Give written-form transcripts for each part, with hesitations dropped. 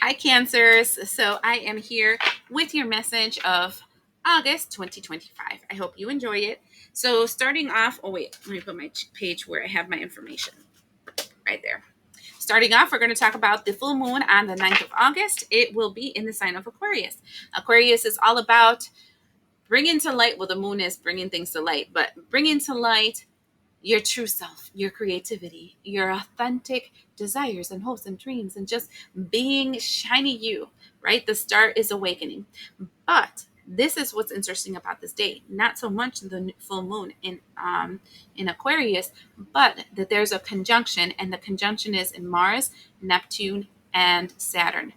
Hi, Cancers. So I am here with your message of August 2025. I hope you enjoy it. So starting off, oh wait, let me put my page where I have my information right there. Starting off, we're going to talk about the full moon on the 9th of August. It will be in the sign of Aquarius. Aquarius is all about bringing to light, well, the moon is bringing things to light, but bringing to light your true self, your creativity, your authentic desires and hopes and dreams, and just being shiny you, right? The star is awakening. But this is what's interesting about this day. Not so much the full moon in Aquarius, but that there's a conjunction, and the conjunction is in Mars, Neptune, and Saturn.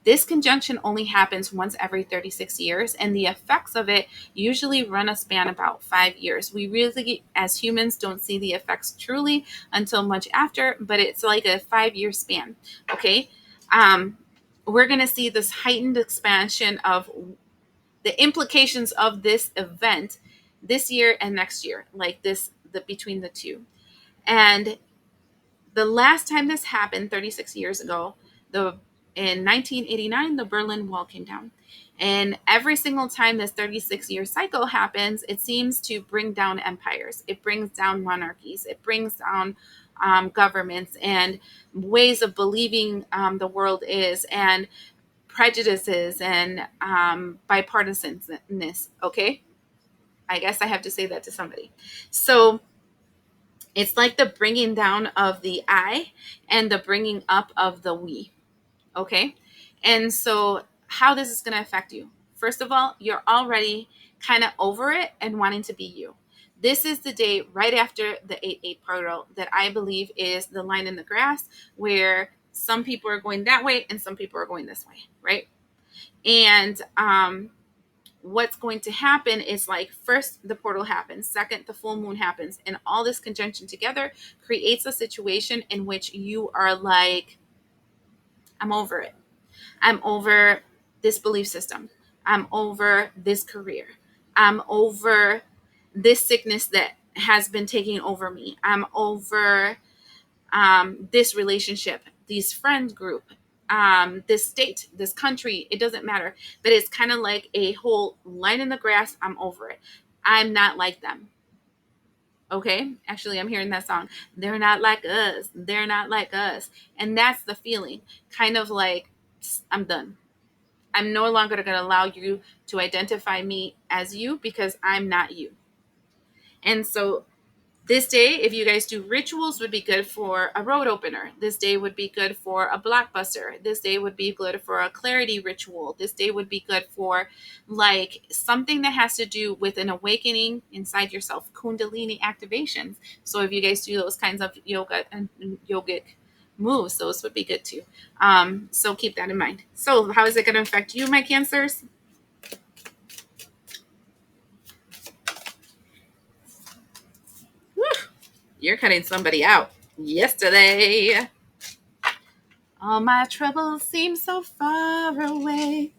This conjunction only happens once every 36 years, and the effects of it usually run a span about 5 years. We really, as humans, don't see the effects truly until much after, but it's like a 5 year span. Okay. We're going to see this heightened expansion of the implications of this event this year and next year, like this, the between the two. And the last time this happened, 36 years ago, the in 1989, the Berlin Wall came down. And every single time this 36-year cycle happens, it seems to bring down empires. It brings down monarchies. It brings down governments and ways of believing the world is, and prejudices and bipartisanism. Okay, I guess I have to say that to somebody. So it's like the bringing down of the I and the bringing up of the we. Okay. And so, how this is going to affect you. First of all, you're already kind of over it and wanting to be you. This is the day right after the 8-8 portal that I believe is the line in the grass where some people are going that way and some people are going this way, right? And what's going to happen is, like, first the portal happens, second the full moon happens, and all this conjunction together creates a situation in which you are like, I'm over it. I'm over this belief system. I'm over this career. I'm over this sickness that has been taking over me. I'm over this relationship, this friend group, this state, this country. It doesn't matter. But it's kind of like a whole line in the grass. I'm over it. I'm not like them. Okay. Actually, I'm hearing that song. They're not like us. They're not like us. And that's the feeling. Kind of like, I'm done. I'm no longer going to allow you to identify me as you because I'm not you. And so this day, if you guys do rituals, would be good for a road opener. This day would be good for a blockbuster. This day would be good for a clarity ritual. This day would be good for like something that has to do with an awakening inside yourself, kundalini activations. So if you guys do those kinds of yoga and yogic moves, those would be good too. So keep that in mind. So how is it going to affect you, my Cancers? Whew, you're cutting somebody out yesterday. All my troubles seem so far away.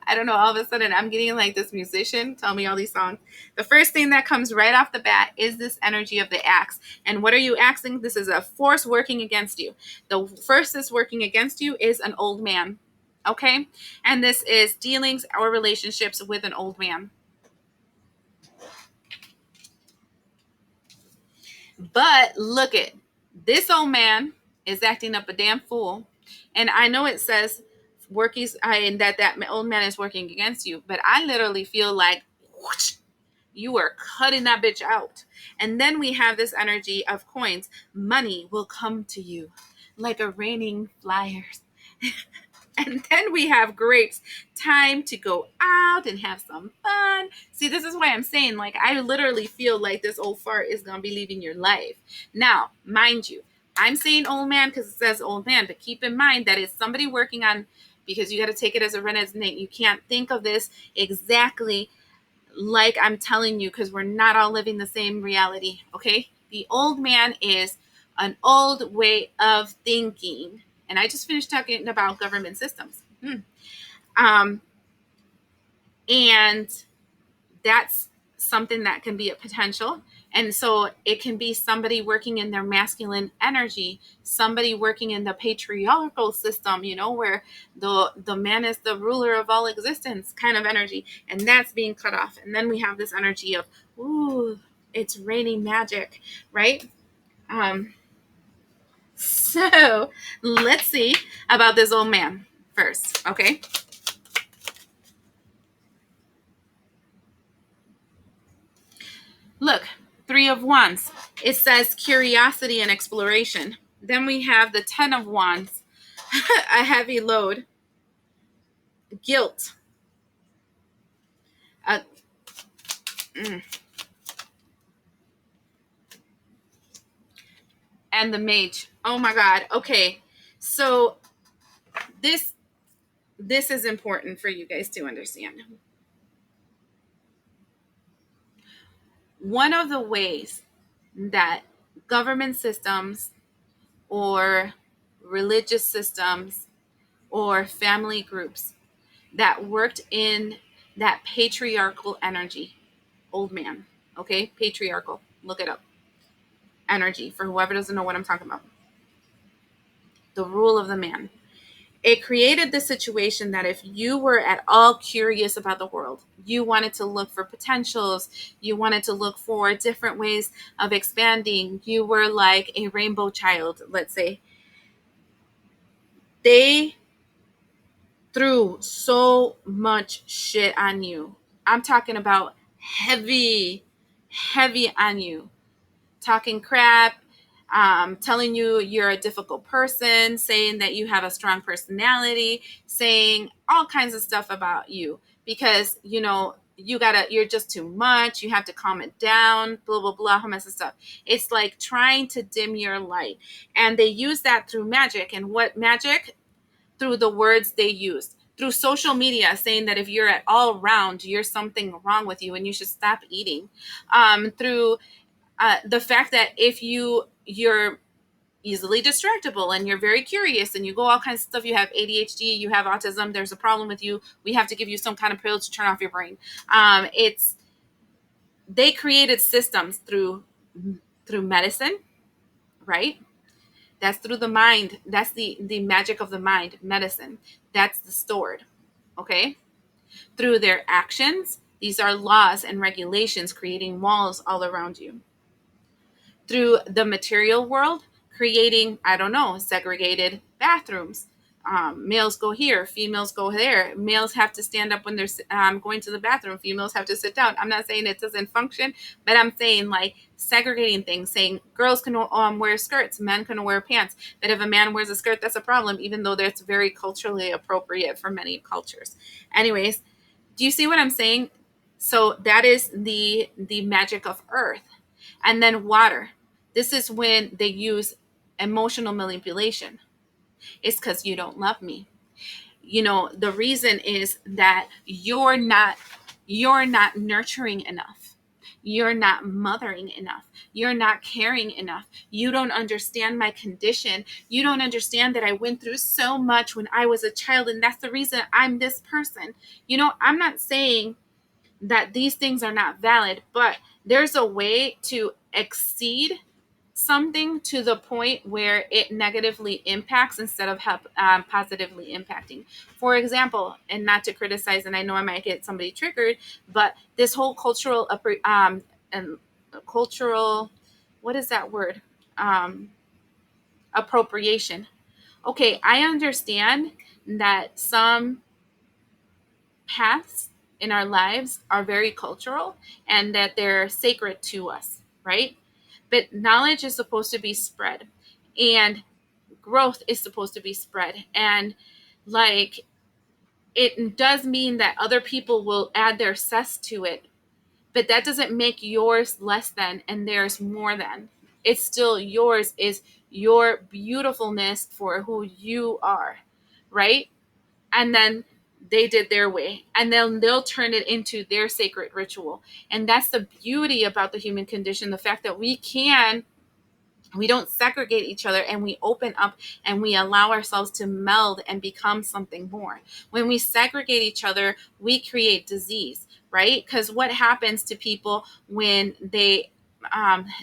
I don't know. All of a sudden, I'm getting like this musician tell me all these songs. The first thing that comes right off the bat is this energy of the axe. And what are you axing? This is a force working against you. The first that's working against you is an old man. Okay? And this is dealings or relationships with an old man. But look it. This old man is acting up a damn fool. And I know it says and that old man is working against you, but I literally feel like whoosh, you are cutting that bitch out. And then we have this energy of coins. Money will come to you like a raining flyers. And then we have grapes, time to go out and have some fun. See, this is why I'm saying, like, I literally feel like this old fart is going to be leaving your life. Now, mind you, I'm saying old man because it says old man, but keep in mind that it's somebody working on, because you got to take it as a resonate. You can't think of this exactly like I'm telling you because we're not all living the same reality, okay? The old man is an old way of thinking. And I just finished talking about government systems. Um, and that's something that can be a potential. And so it can be somebody working in their masculine energy, somebody working in the patriarchal system, where the man is the ruler of all existence kind of energy, and that's being cut off. And then we have this energy of, ooh, it's raining magic, right? Um, so let's see about this old man first, okay? Look, Three of Wands. It says curiosity and exploration. Then we have the Ten of Wands, a heavy load, guilt, uh, mm, and the Mage. Oh my God. Okay, so this this is important for you guys to understand. One of the ways that government systems or religious systems or family groups that worked in that patriarchal energy, old man, okay? Patriarchal, look it up. Energy, for whoever doesn't know what I'm talking about. The rule of the man. It created the situation that if you were at all curious about the world, you wanted to look for potentials, you wanted to look for different ways of expanding, you were like a rainbow child, let's say, they threw so much shit on you. I'm talking about heavy, heavy on you. Talking crap, telling you you're a difficult person, saying that you have a strong personality, saying all kinds of stuff about you because, you're just too much. You have to calm it down, blah, blah, blah, whole mess of stuff. It's like trying to dim your light. And they use that through magic. And what magic? Through the words they use, through social media, saying that if you're at all round, you're something wrong with you and you should stop eating. Through the fact that if you're easily distractible and you're very curious and you go all kinds of stuff, you have ADHD, you have autism, there's a problem with you, we have to give you some kind of pill to turn off your brain. It's They created systems through medicine, right? That's through the mind. That's the magic of the mind, medicine. That's the stored, okay? Through their actions, these are laws and regulations creating walls all around you. Through the material world, creating, I don't know, segregated bathrooms. Males go here, females go there. Males have to stand up when they're going to the bathroom. Females have to sit down. I'm not saying it doesn't function, but I'm saying like segregating things, saying girls can wear skirts, men can wear pants. But if a man wears a skirt, that's a problem, even though that's very culturally appropriate for many cultures. Anyways, do you see what I'm saying? So that is the magic of earth. And then water. This is when they use emotional manipulation. It's because you don't love me. The reason is that you're not nurturing enough. You're not mothering enough. You're not caring enough. You don't understand my condition. You don't understand that I went through so much when I was a child, and that's the reason I'm this person. I'm not saying that these things are not valid, but there's a way to exceed something to the point where it negatively impacts instead of positively impacting. For example, and not to criticize, and I know I might get somebody triggered, but this whole and cultural, what is that word? Um, Appropriation. Okay, I understand that some paths in our lives are very cultural and that they're sacred to us, right? But knowledge is supposed to be spread and growth is supposed to be spread. And like it does mean that other people will add their cess to it, but that doesn't make yours less than and theirs more than. It's still yours, is your beautifulness for who you are, right? And then they did their way, and then they'll turn it into their sacred ritual. And that's the beauty about the human condition, the fact that we don't segregate each other, and we open up and we allow ourselves to meld and become something more. When we segregate each other, we create disease, right? Because what happens to people when they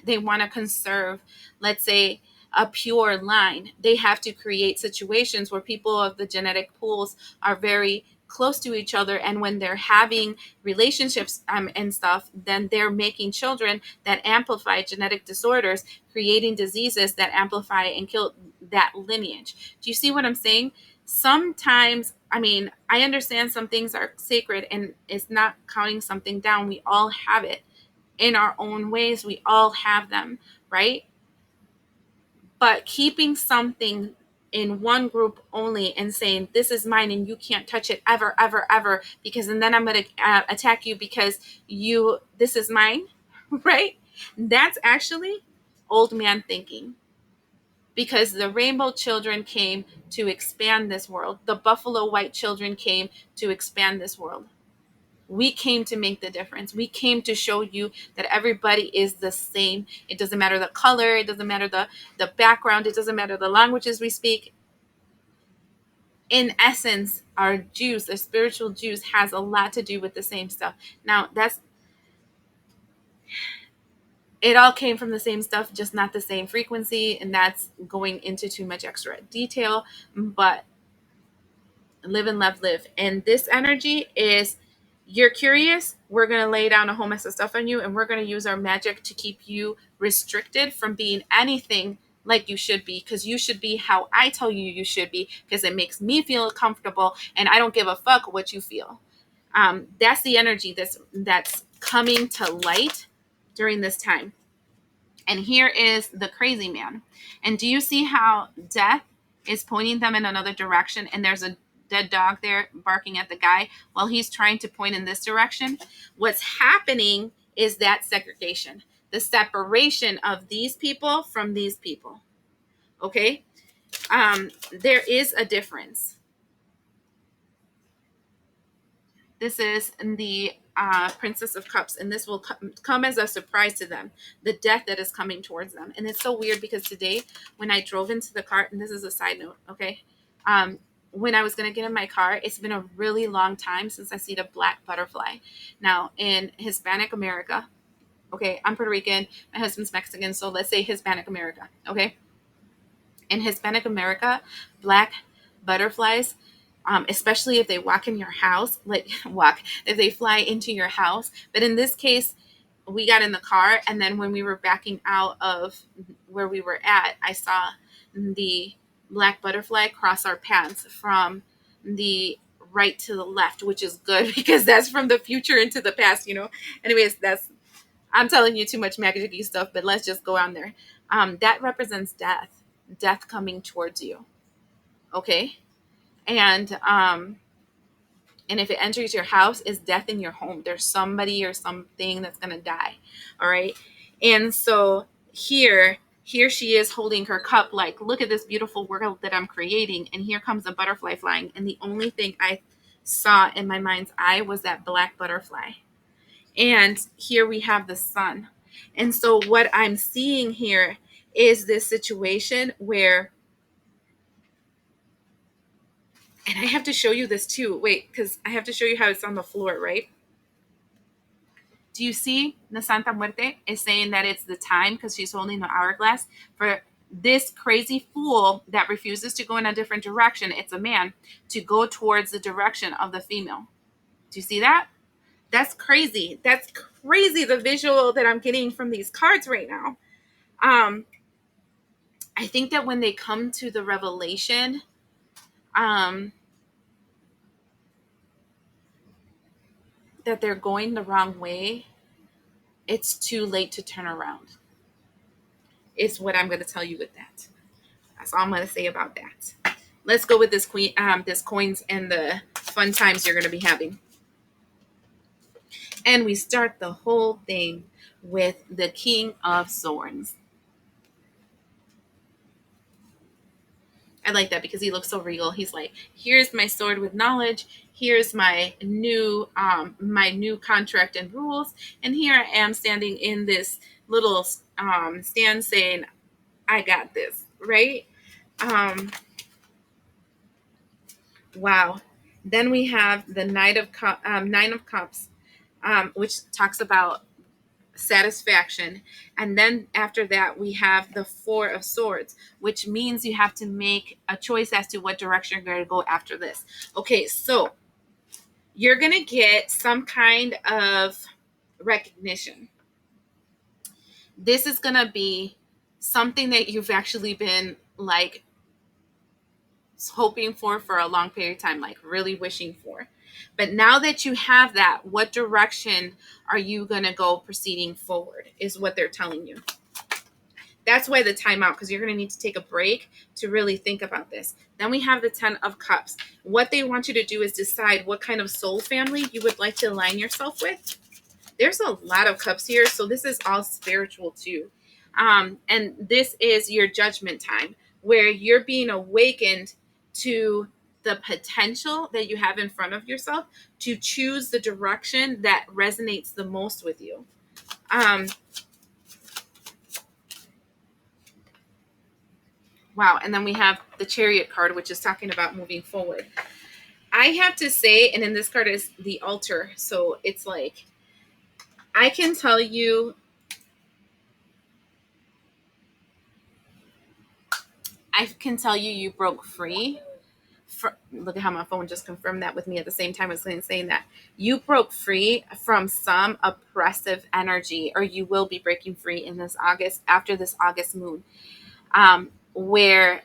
they want to conserve, let's say, a pure line, they have to create situations where people of the genetic pools are very close to each other, and when they're having relationships and stuff, then they're making children that amplify genetic disorders, creating diseases that amplify and kill that lineage. Do you see what I'm saying? Sometimes, I mean, I understand some things are sacred and it's not counting something down. We all have it in our own ways. We all have them, right? But keeping something in one group only and saying this is mine and you can't touch it ever, ever, ever, because and then I'm going to attack you because you this is mine, right? That's actually old man thinking, because the rainbow children came to expand this world. The buffalo white children came to expand this world. We came to make the difference. We came to show you that everybody is the same. It doesn't matter the color. It doesn't matter the background. It doesn't matter the languages we speak. In essence, our juice, the spiritual juice, has a lot to do with the same stuff. Now, it all came from the same stuff, just not the same frequency. And that's going into too much extra detail. But live and love, live. And this energy is, you're curious, we're going to lay down a whole mess of stuff on you, and we're going to use our magic to keep you restricted from being anything like you should be, because you should be how I tell you you should be, because it makes me feel comfortable and I don't give a fuck what you feel. That's the energy that's coming to light during this time. And here is the crazy man. And do you see how death is pointing them in another direction? And there's a dead dog there barking at the guy while he's trying to point in this direction. What's happening is that segregation, the separation of these people from these people. Okay? There is a difference. This is the Princess of Cups, and this will come as a surprise to them, the death that is coming towards them. And it's so weird because today, when I drove into the car, and this is a side note, okay? When I was going to get in my car, it's been a really long time since I see the black butterfly. Now, in Hispanic America, okay, I'm Puerto Rican, my husband's Mexican, so let's say Hispanic America, okay? In Hispanic America, black butterflies, especially if they walk in your house, if they fly into your house. But in this case, we got in the car, and then when we were backing out of where we were at, I saw the black butterfly cross our paths from the right to the left, which is good because that's from the future into the past, you know. Anyways, I'm telling you too much magic-y stuff, but let's just go on there. That represents death coming towards you. Okay. And if it enters your house, it's death in your home. There's somebody or something that's going to die. All right. And so here she is holding her cup, like, look at this beautiful world that I'm creating. And here comes a butterfly flying. And the only thing I saw in my mind's eye was that black butterfly. And here we have the sun. And so what I'm seeing here is this situation where, and I have to show you this too. Wait, because I have to show you how it's on the floor, right? Do you see the Santa Muerte is saying that it's the time, because she's holding the hourglass, for this crazy fool that refuses to go in a different direction, it's a man, to go towards the direction of the female. Do you see that? That's crazy. That's crazy, the visual that I'm getting from these cards right now. I think that when they come to the revelation, that they're going the wrong way, it's too late to turn around. Is what I'm going to tell you with that. That's all I'm going to say about that. Let's go with this this coins and the fun times you're going to be having. And we start the whole thing with the King of Swords. I like that because he looks so regal. He's like, here's my sword with knowledge. Here's my new contract and rules. And here I am standing in this little stand saying, I got this, right? Wow. Then we have the Nine of Cups, which talks about satisfaction. And then after that, we have the Four of Swords, which means you have to make a choice as to what direction you're going to go after this. Okay, so you're going to get some kind of recognition. This is going to be something that you've actually been like hoping for a long period of time, like really wishing for. But now that you have that, what direction are you going to go proceeding forward is what they're telling you. That's why the timeout, because you're going to need to take a break to really think about this. Then we have the 10 of Cups. What they want you to do is decide what kind of soul family you would like to align yourself with. There's a lot of cups here, so this is all spiritual too. And this is your judgment time, where you're being awakened to the potential that you have in front of yourself to choose the direction that resonates the most with you. Wow. And then we have the Chariot card, which is talking about moving forward. I have to say, and then this card is the altar. So it's like, I can tell you, you broke free. Look at how my phone just confirmed that with me at the same time as saying that. You broke free from some oppressive energy, or you will be breaking free in this August, after this August moon, where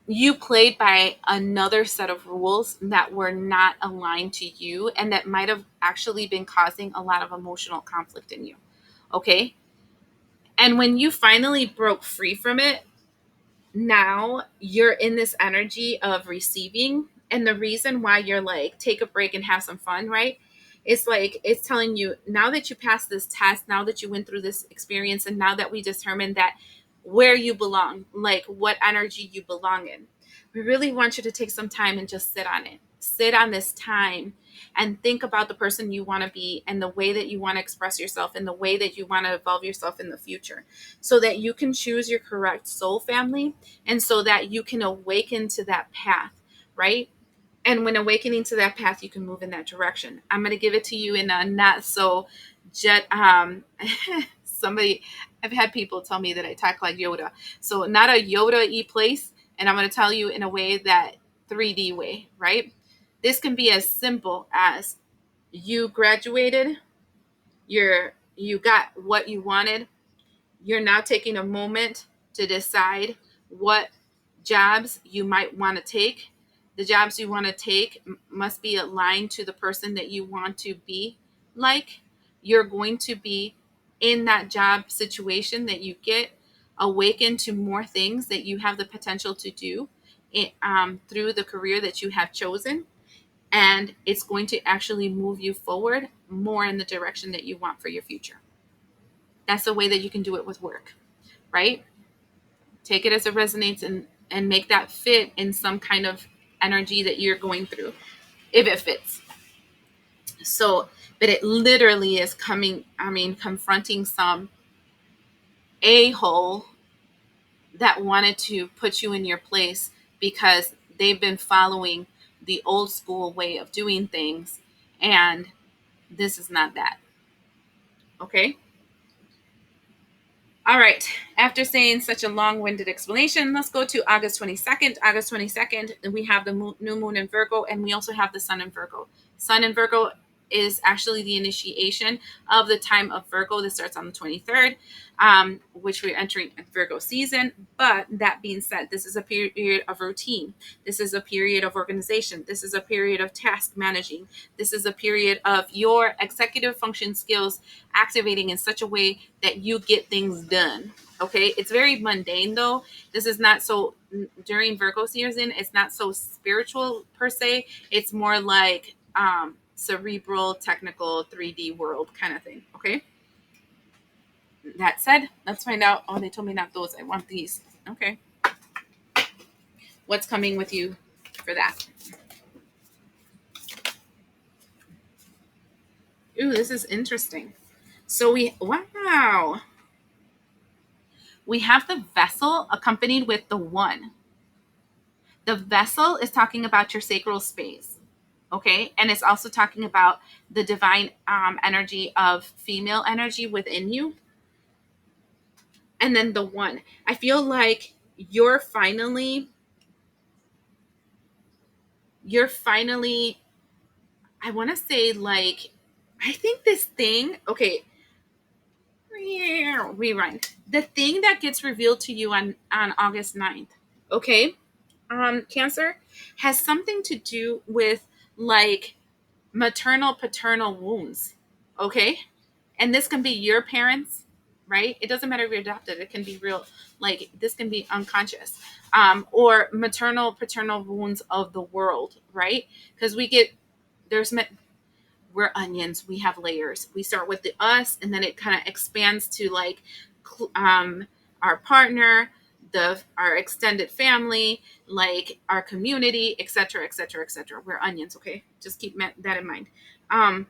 you played by another set of rules that were not aligned to you and that might have actually been causing a lot of emotional conflict in you. Okay. And when you finally broke free from it, now you're in this energy of receiving. And the reason why you're like, take a break and have some fun, right? It's like, it's telling you, now that you passed this test, now that you went through this experience, and now that we determined that where you belong, like what energy you belong in, we really want you to take some time and just sit on it. Sit on this time and think about the person you want to be and the way that you want to express yourself and the way that you want to evolve yourself in the future, so that you can choose your correct soul family and so that you can awaken to that path, right? And when awakening to that path, you can move in that direction. I'm going to give it to you in a not so jet. Somebody, I've had people tell me that I talk like Yoda. So not a Yoda-y place. And I'm going to tell you in a way that 3D way, right? This can be as simple as you graduated, you got what you wanted. You're now taking a moment to decide what jobs you might want to take. The jobs you want to take must be aligned to the person that you want to be like. You're going to be in that job situation that you get awakened to more things that you have the potential to do through the career that you have chosen. And it's going to actually move you forward more in the direction that you want for your future. That's the way that you can do it with work, right? Take it as it resonates, and make that fit in some kind of energy that you're going through, if it fits. So, but it literally is confronting some a-hole that wanted to put you in your place because they've been following the old school way of doing things, and this is not that. Okay. All right. After saying such a long-winded explanation, let's go to August 22nd. August 22nd, we have the new moon in Virgo, and we also have the sun in Virgo. Sun in Virgo is actually the initiation of the time of Virgo. This starts on the 23rd, which we're entering Virgo season. But that being said, this is a period of routine. This is a period of organization. This is a period of task managing. This is a period of your executive function skills activating in such a way that you get things done. Okay. It's very mundane though. This is not so, during Virgo season, it's not so spiritual per se. It's more like, cerebral, technical, 3D world kind of thing. Okay. That said, let's find out. Oh, they told me not those. I want these. Okay. What's coming with you for that? Ooh, this is interesting. So wow. We have the vessel accompanied with the one. The vessel is talking about your sacral space. Okay. And it's also talking about the divine energy of female energy within you. And then the one. I feel like you're finally, I want to say, like, I think this thing, okay, rewind. The thing that gets revealed to you on August 9th, okay, Cancer, has something to do with like maternal paternal wounds, okay? And this can be your parents, right? It doesn't matter if you're adopted, it can be real, like this can be unconscious, or maternal paternal wounds of the world, right? Because we get, there's we're onions, we have layers. We start with the us, and then it kind of expands to like our partner, the our extended family, like our community, etc., etc., etc. We're onions, okay? Just keep that in mind. um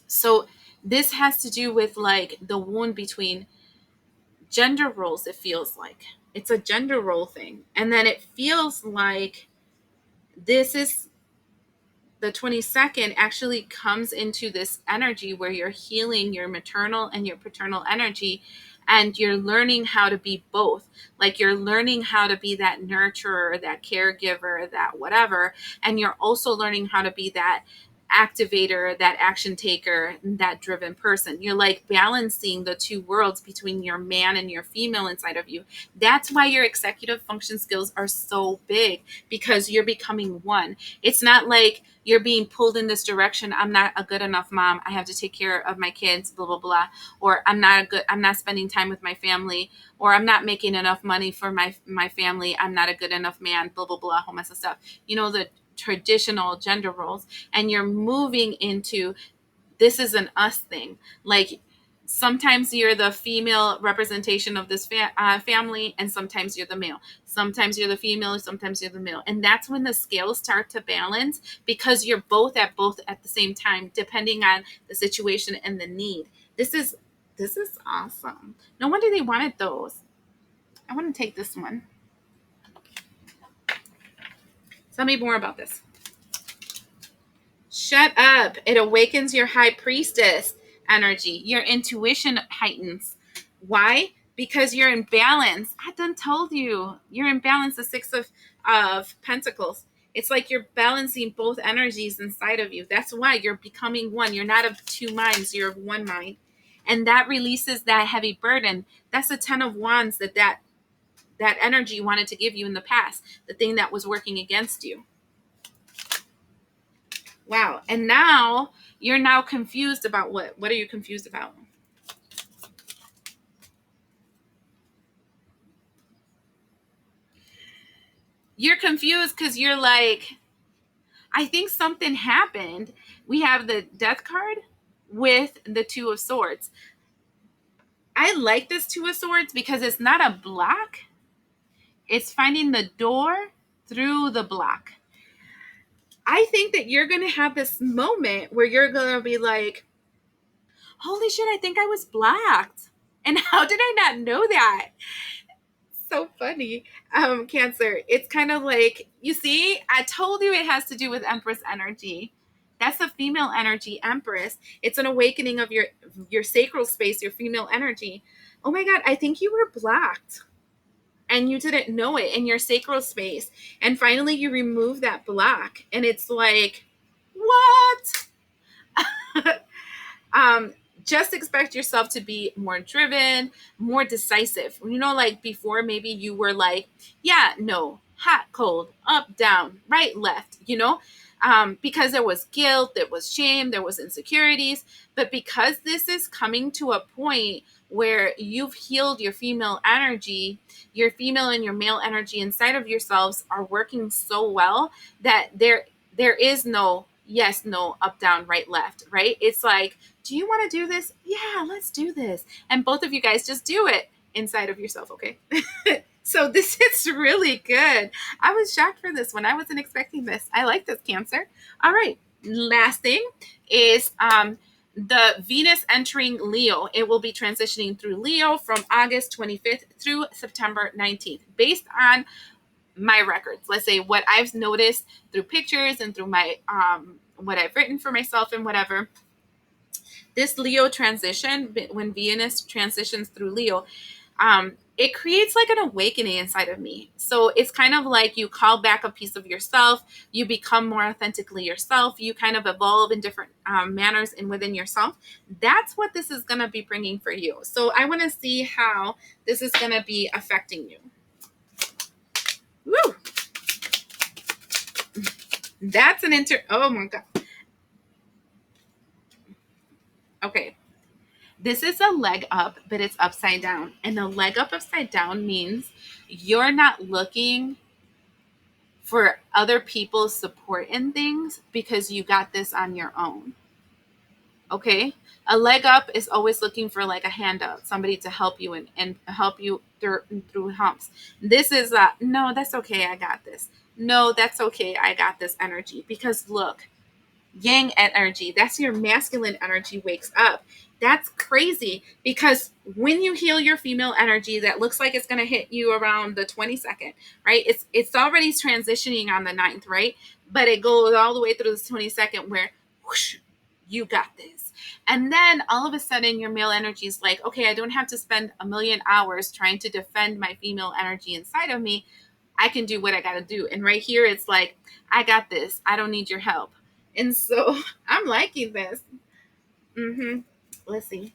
so this has to do with like the wound between gender roles. It feels like it's a gender role thing, and then it feels like this is the 22nd actually comes into this energy where you're healing your maternal and your paternal energy, and you're learning how to be both. Like you're learning how to be that nurturer, that caregiver, that whatever, and you're also learning how to be that activator, that action taker, that driven person. You're like balancing the two worlds between your man and your female inside of you. That's why your executive function skills are so big, because you're becoming one. It's not like you're being pulled in this direction. I'm not a good enough mom, I have to take care of my kids, blah blah blah. Or I'm not spending time with my family, or I'm not making enough money for my family, I'm not a good enough man, blah blah blah, whole mess of stuff. The traditional gender roles. And you're moving into, this is an us thing. Like sometimes you're the female representation of this family, and sometimes you're the male. Sometimes you're the female, sometimes you're the male. And that's when the scales start to balance, because you're both at the same time, depending on the situation and the need. This is awesome. No wonder they wanted those. I want to take this one. Tell me more about this. Shut up. It awakens your high priestess energy. Your intuition heightens. Why? Because you're in balance. I done told you. You're in balance, the of Pentacles. It's like you're balancing both energies inside of you. That's why you're becoming one. You're not of two minds, you're of one mind. And that releases that heavy burden. That's the 10 of Wands that energy wanted to give you in the past, the thing that was working against you. Wow. And now you're now confused about what? What are you confused about? You're confused because you're like, I think something happened. We have the death card with the two of swords. I like this two of swords because it's not a block. It's finding the door through the block. I think that you're going to have this moment where you're going to be like, holy shit, I think I was blocked. And how did I not know that? So funny. Cancer, it's kind of like, you see, I told you it has to do with Empress energy. That's a female energy, Empress. It's an awakening of your sacral space, your female energy. Oh my god, I think you were blocked and you didn't know it in your sacral space, and finally you remove that block, and it's like, what? um just expect yourself to be more driven, more decisive. Like before, maybe you were like, yeah, no, hot, cold, up, down, right, left, because there was guilt, there was shame, there was insecurities. But because this is coming to a point where you've healed your female energy, your female and your male energy inside of yourselves are working so well that there is no yes, no, up, down, right, left, right? It's like, do you want to do this? Yeah, let's do this. And both of you guys just do it inside of yourself, okay? So this is really good. I was shocked for this one. I wasn't expecting this. I like this, Cancer. All right. Last thing is the Venus entering Leo. It will be transitioning through Leo from August 25th through September 19th, based on my records. Let's say what I've noticed through pictures and through my what I've written for myself and whatever. This Leo transition, when Venus transitions through Leo, it creates like an awakening inside of me. So it's kind of like you call back a piece of yourself, you become more authentically yourself, you kind of evolve in different manners and within yourself. That's what this is going to be bringing for you. So I want to see how this is going to be affecting you. Woo! That's an oh my God. Okay. This is a leg up, but it's upside down. And the leg up upside down means you're not looking for other people's support in things because you got this on your own. Okay? A leg up is always looking for like a hand up, somebody to help you and help you through humps. This is no, that's okay, I got this. No, that's okay, I got this energy. Because look, yang energy, that's your masculine energy wakes up. That's crazy because when you heal your female energy, that looks like it's going to hit you around the 22nd, right? It's already transitioning on the 9th, right? But it goes all the way through the 22nd where whoosh, you got this. And then all of a sudden your male energy is like, okay, I don't have to spend a million hours trying to defend my female energy inside of me. I can do what I got to do. And right here, it's like, I got this. I don't need your help. And so I'm liking this. Let's see.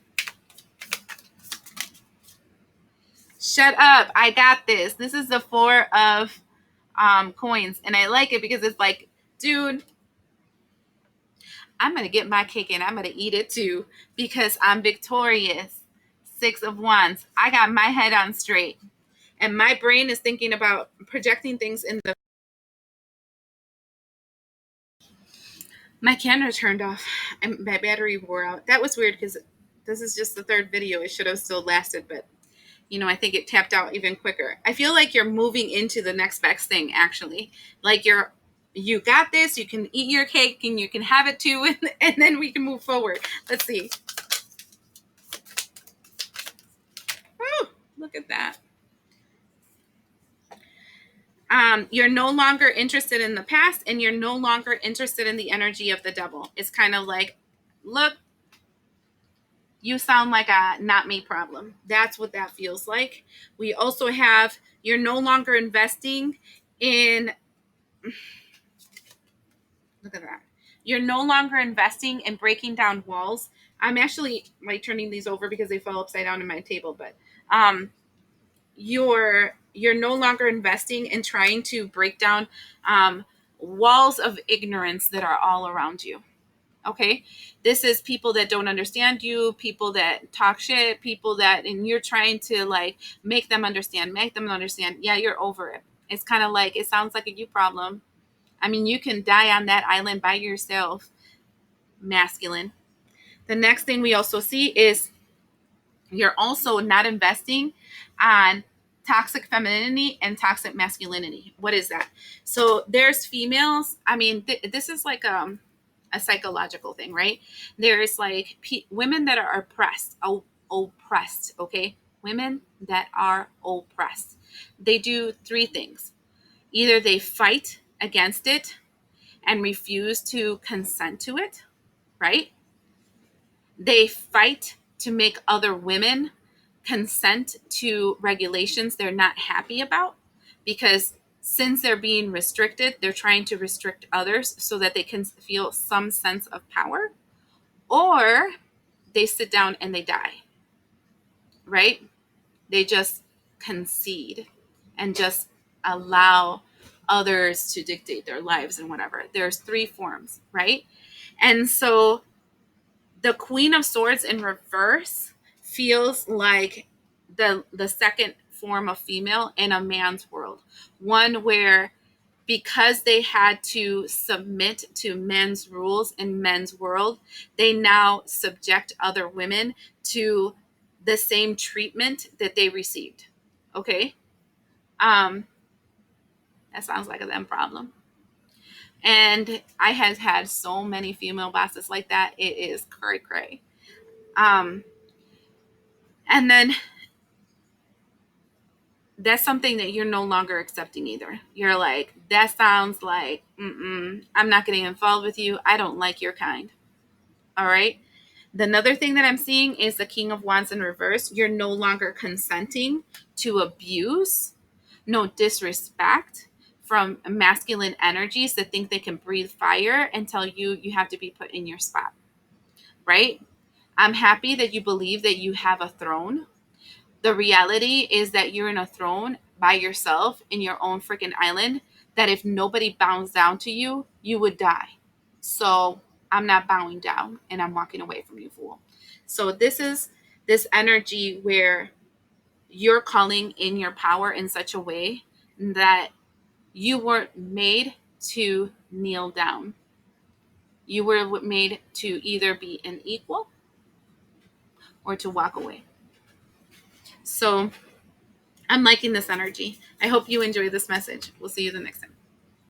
Shut up. I got this. This is the 4 of coins. And I like it because it's like, dude, I'm going to get my cake and I'm going to eat it too because I'm victorious. 6 of wands. I got my head on straight. And my brain is thinking about projecting things in the... My camera turned off and my battery wore out. That was weird because this is just the 3rd video. It should have still lasted, but I think it tapped out even quicker. I feel like you're moving into the next best thing, actually. Like you got this, you can eat your cake and you can have it too, and then we can move forward. Let's see. Oh, look at that. You're no longer interested in the past and you're no longer interested in the energy of the devil. It's kind of like, look, you sound like a not me problem. That's what that feels like. We also have, you're no longer investing in, look at that. You're no longer investing in breaking down walls. I'm actually like turning these over because they fell upside down in my table, but you're no longer investing in trying to break down walls of ignorance that are all around you. Okay, this is people that don't understand you, people that talk shit, people that, and you're trying to like make them understand. Yeah, you're over it. It's kind of like, it sounds like a you problem. I mean, you can die on that island by yourself, masculine. The next thing we also see is you're also not investing on toxic femininity and toxic masculinity. What is that? So there's females. I mean, this is like a psychological thing, right? There's like women that are oppressed, okay? Women that are oppressed. They do 3 things. Either they fight against it and refuse to consent to it, right? They fight to make other women consent to regulations they're not happy about because since they're being restricted, they're trying to restrict others so that they can feel some sense of power, or they sit down and they die, right? They just concede and just allow others to dictate their lives and whatever. There's 3 forms, right? And so the Queen of Swords in reverse feels like the second form of female in a man's world. One where because they had to submit to men's rules in men's world, they now subject other women to the same treatment that they received. Okay? That sounds like a them problem. And I have had so many female bosses like that. It is cray cray. And then that's something that you're no longer accepting either. You're like, that sounds like, I'm not getting involved with you. I don't like your kind. All right. The another thing that I'm seeing is the King of Wands in reverse. You're no longer consenting to abuse, no disrespect from masculine energies that think they can breathe fire and tell you you have to be put in your spot. Right? I'm happy that you believe that you have a throne. The reality is that you're in a throne by yourself in your own freaking island, that if nobody bows down to you, you would die. So I'm not bowing down and I'm walking away from you, fool. So this is this energy where you're calling in your power in such a way that you weren't made to kneel down. You were made to either be an equal or to walk away. So I'm liking this energy. I hope you enjoy this message. We'll see you the next time.